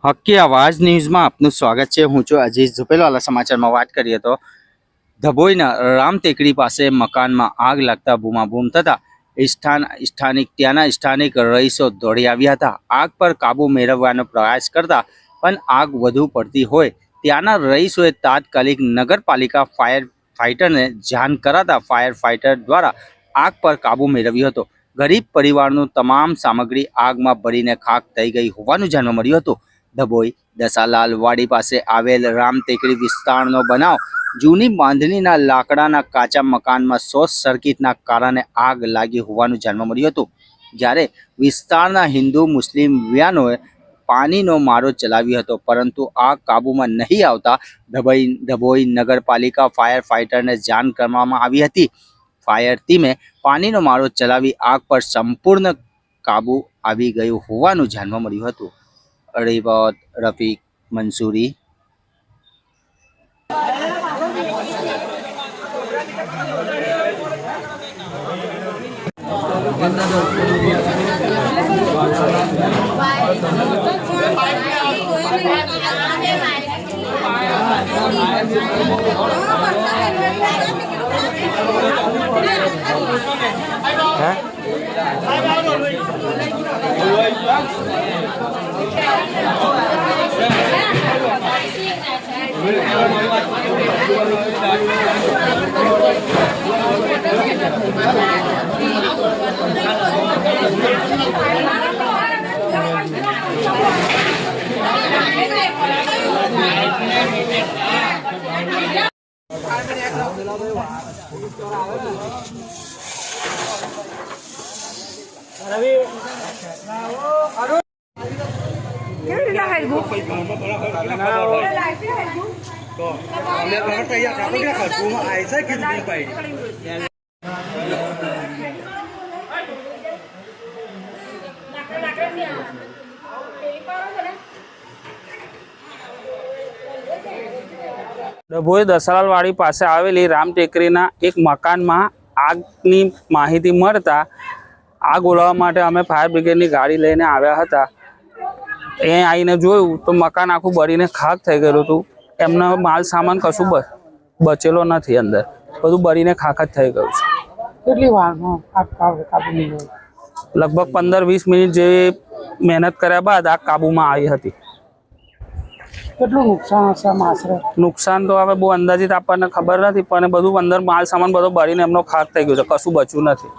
હક્કી આવાજ ન્યૂઝમાં આપનું સ્વાગત છે। હું છું અજીઝ ઝુપેલવાલા। સમાચારમાં વાત કરીએ તો ધભોઈના રામ ટેકરી પાસે મકાનમાં આગ લાગતા બૂમાબૂમ થતા ત્યાંના સ્થાનિક રહીશો દોડી આવ્યા હતા। આગ પર કાબુ મેળવવાનો પ્રયાસ કરતા પણ આગ વધુ પડતી હોય ત્યાંના રહીશોએ તાત્કાલિક નગરપાલિકા ફાયર ફાઇટરને જાણ કરાતા ફાયર ફાઇટર દ્વારા આગ પર કાબુ મેળવ્યો હતો। ગરીબ પરિવારનું તમામ સામગ્રી આગમાં બળીને ખાખ થઈ ગઈ હોવાનું જાણવા મળ્યું હતું। ધભોઈ દસાલાલ વાડી પાસે આવેલ રામ ટેકરી વિસ્તારનો બનાવ જૂની બાંધણીના લાકડાના કાચા મકાનમાં શોર્ટ સર્કિટના કારણે આગ લાગી હોવાનું જાણવા મળ્યું હતું। જ્યારે વિસ્તારના હિન્દુ મુસ્લિમ યુવાનોએ પાણીનો મારો ચલાવ્યો હતો પરંતુ આગ કાબૂમાં નહીં આવતા ધભોઈ નગરપાલિકા ફાયર ફાઇટરને જાણ કરવામાં આવી હતી। ફાયર ટીમે પાણીનો મારો ચલાવી આગ પર સંપૂર્ણ કાબુ આવી ગયું હોવાનું જાણવા મળ્યું હતું। रिपोर्ट रफीक मंसूरी। ડભોઈ દસાલાલ વાડી પાસે આવેલી રામ ટેકરીના એક મકાનમાં આગની માહિતી મળતા આગ ઓલવવા માટે અમે ફાયર બ્રિગેડની ગાડી લઈને આવ્યા હતા। એ આવીને જોયું તો મકાન આખું બળીને ખાખ થઈ ગયેલું હતું। એમનો માલ સામાન કશું બચેલો નથી, અંદર બધું બળીને ખાખ જ થઈ ગયું છે। કેટલી વારમાં આગ કાબુ મેળવ્યો? લગભગ 15-20 મિનિટ જેવી મહેનત કર્યા બાદ આગ કાબૂમાં આવી હતી। કેટલું નુકસાન હશે આશરે? નુકસાન તો હવે બહુ અંદાજિત આપણને ખબર નથી, પણ બધું અંદર માલ સામાન બધો બળીને એમનો ખાખ થઈ ગયો છે, કશું બચ્યું નથી।